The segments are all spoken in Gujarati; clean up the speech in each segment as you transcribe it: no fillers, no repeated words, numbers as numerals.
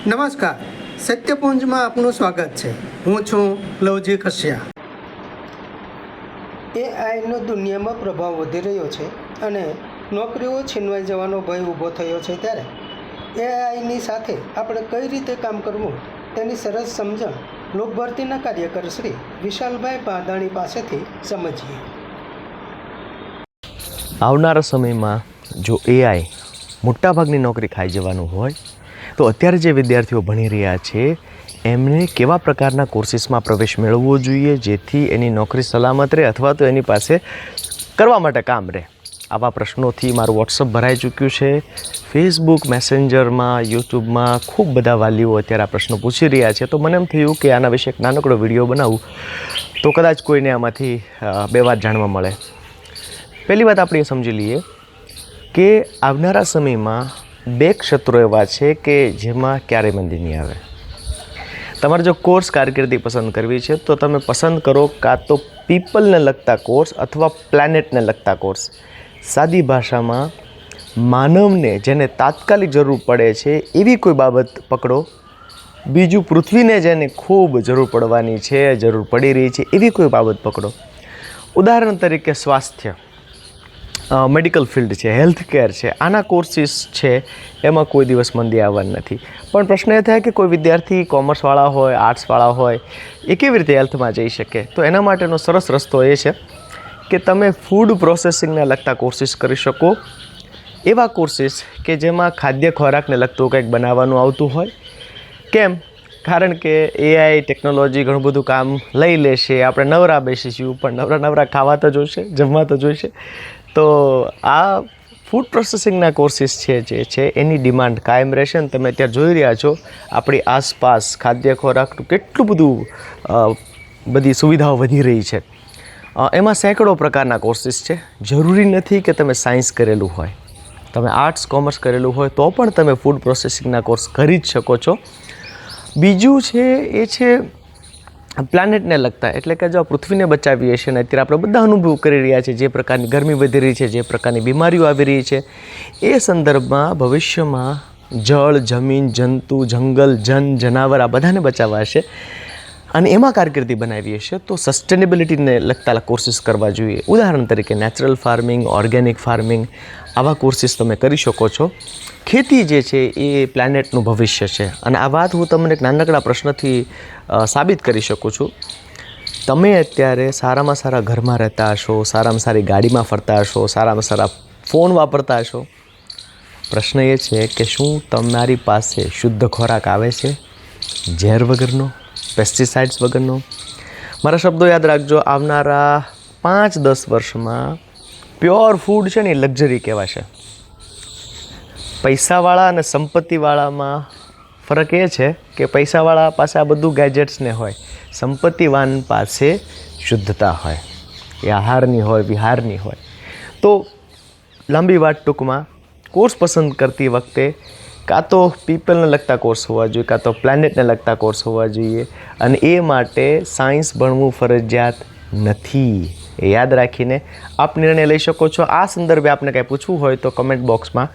નમસ્કાર, સત્યપુંજમાં આપનું સ્વાગત છે. હું છું લવજી કશ્યા. એઆઈનો દુનિયામાં પ્રભાવ વધી રહ્યો છે અને નોકરીઓ છીનવાઈ જવાનો ભય ઊભો થયો છે. ત્યારે એઆઈની સાથે આપણે કઈ રીતે કામ કરવું તેની સરસ સમજણ લોકભરતીના કાર્યકર શ્રી વિશાલભાઈ ભાદાણી પાસેથી સમજીએ. આવનારા સમયમાં જો એઆઈ મોટાભાગની નોકરી ખાઈ જવાનું હોય તો અત્યારે જે વિદ્યાર્થીઓ ભણી રહ્યા છે એમને કેવા પ્રકારના કોર્સીસમાં પ્રવેશ મેળવવો જોઈએ જેથી એની નોકરી સલામત રહે અથવા તો એની પાસે કરવા માટે કામ રહે. આવા પ્રશ્નોથી મારું વોટ્સઅપ ભરાઈ ચૂક્યું છે. ફેસબુક મેસેન્જરમાં, યુટ્યુબમાં ખૂબ બધા વાલીઓ અત્યારે આ પ્રશ્નો પૂછી રહ્યા છે. તો મને એમ થયું કે આના વિશે એક નાનકડો વિડીયો બનાવું તો કદાચ કોઈને આમાંથી બે વાત જાણવા મળે. પહેલી વાત આપણે એ સમજી લઈએ કે આવનારા સમયમાં બે ક્ષેત્રો એવા છે કે જેમાં ક્યારેય મંદી નહીં આવે. તમારે જો કોર્સ કારકિર્દી પસંદ કરવી છે તો તમે પસંદ કરો કાં તો પીપલને લગતા કોર્સ અથવા પ્લેનેટને લગતા કોર્સ. સાદી ભાષામાં માનવને જેને તાત્કાલિક જરૂર પડે છે એવી કોઈ બાબત પકડો. બીજું પૃથ્વીને જેને ખૂબ જરૂર પડવાની છે, જરૂર પડી રહી છે એવી કોઈ બાબત પકડો. ઉદાહરણ તરીકે સ્વાસ્થ્ય, મેડિકલ ફિલ્ડ છે, હેલ્થ કેર છે, આના કોર્સીસ છે એમાં કોઈ દિવસ મંદી આવવાની નથી. પણ પ્રશ્ન એ થાય કે કોઈ વિદ્યાર્થી કોમર્સવાળા હોય, આર્ટ્સવાળા હોય એ કેવી રીતે હેલ્થમાં જઈ શકે? તો એના માટેનો સરસ રસ્તો એ છે કે તમે ફૂડ પ્રોસેસિંગને લગતા કોર્સીસ કરી શકો. એવા કોર્સીસ કે જેમાં ખાદ્ય ખોરાકને લગતું કંઈક બનાવવાનું આવતું હોય. કેમ? કારણ કે એઆઈ ટેકનોલોજી ઘણું બધું કામ લઈ લેશે, આપણે નવરા બેસીશું પણ નવરા ખાવા તો જોઈશે, જમવા તો જોઈશે. તો આ ફૂડ પ્રોસેસિંગના કોર્સીસ જે છે એની ડિમાન્ડ કાયમ રહેશે. ને તમે અત્યારે જોઈ રહ્યા છો આપણી આસપાસ ખાદ્ય ખોરાકનું કેટલું બધું બધી સુવિધાઓ વધી રહી છે. એમાં સેંકડો પ્રકારના કોર્સીસ છે. જરૂરી નથી કે તમે સાયન્સ કરેલું હોય, તમે આર્ટ્સ કોમર્સ કરેલું હોય તો પણ તમે ફૂડ પ્રોસેસિંગના કોર્સ કરી જ શકો છો. બીજું છે એ છે પ્લાનેટને લગતા, એટલે કે જો પૃથ્વીને બચાવીએ છીએ ને અત્યારે આપણે બધા અનુભવ કરી રહ્યા છે, જે પ્રકારની ગરમી વધી રહી છે, જે પ્રકારની બીમારીઓ આવી રહી છે, એ સંદર્ભમાં ભવિષ્યમાં જળ, જમીન, જંતુ, જંગલ, જનાવર આ બધાને બચાવવા છે અને એમાં કારકિર્દી બનાવીએ છીએ તો સસ્ટેનેબિલિટીને લગતા કોર્સીસ કરવા જોઈએ. ઉદાહરણ તરીકે નેચરલ ફાર્મિંગ, ઓર્ગેનિક ફાર્મિંગ, આવા કોર્સીસ તમે કરી શકો છો. ખેતી જે છે એ પ્લાનેટનું ભવિષ્ય છે અને આ વાત હું તમને એક નાનકડા પ્રશ્નથી સાબિત કરી શકું છું. તમે અત્યારે સારામાં સારા ઘરમાં રહેતા હશો, સારામાં સારી ગાડીમાં ફરતા હશો, સારામાં સારા ફોન વાપરતા હશો. પ્રશ્ન એ છે કે શું તમારી પાસે શુદ્ધ ખોરાક આવે છે, ઝેર વગરનો, પેસ્ટિસાઇડ્સ વગરનો? મારા શબ્દો યાદ રાખજો, આવનારા 5-10 વર્ષમાં પ્યોર ફૂડ છે ને એ લક્ઝરી કહેવાશે. પૈસાવાળા અને સંપત્તિવાળામાં ફરક એ છે કે પૈસાવાળા પાસે આ બધું ગેજેટ્સને હોય, સંપત્તિવાન પાસે શુદ્ધતા હોય, એ આહારની હોય, વિહારની હોય. તો લાંબી વાત ટૂંકમાં, કોર્સ પસંદ કરતી વખતે કાં તો પીપલને લગતા કોર્સ હોવા જોઈએ, કાં તો પ્લેનેટને લગતા કોર્સ હોવા જોઈએ અને એ માટે સાયન્સ ભણવું ફરજિયાત નથી. એ યાદ રાખીને આપ નિર્ણય લઈ શકો છો. આ સંદર્ભે આપને કંઈ પૂછવું હોય તો કમેન્ટ બોક્સમાં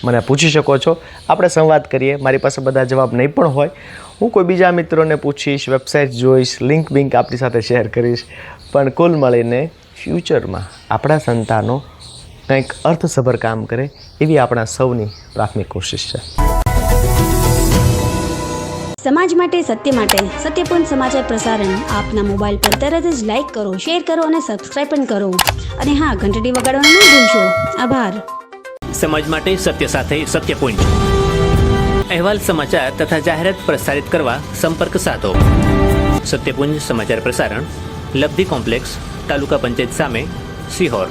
મને પૂછી શકો છો. આપણે સંવાદ કરીએ. મારી પાસે બધા જવાબ નહીં પણ હોય, હું કોઈ બીજા મિત્રોને પૂછીશ, વેબસાઇટ જોઈશ, લિંક આપણી સાથે શેર કરીશ. પણ કુલ મળીને ફ્યુચરમાં આપણા સંતાનો કંઈક અર્થસભર કામ કરે એવી આપણા સૌની પ્રાથમિક કોશિશ છે. સમાજ માટે, સત્ય માટે, સત્યપૂર્ણ સમાચાર પ્રસારણ આપના મોબાઈલ પર તરત જ લાઈક કરો, શેર કરો અને સબસ્ક્રાઈબ પણ કરો. અને હા, ઘંટડી વગાડવાનું ન ભૂલશો. આભાર. સમાજ માટે સત્ય સાથે સત્યપૂર્ણ અહેવાલ, સમાચાર તથા જાહેરાત પ્રસારિત કરવા સંપર્ક સાધો. સત્યપૂર્ણ સમાચાર પ્રસારણ, લબ્ધિ કોમ્પ્લેક્સ, તાલુકા પંચાયત સામે, સિહોર.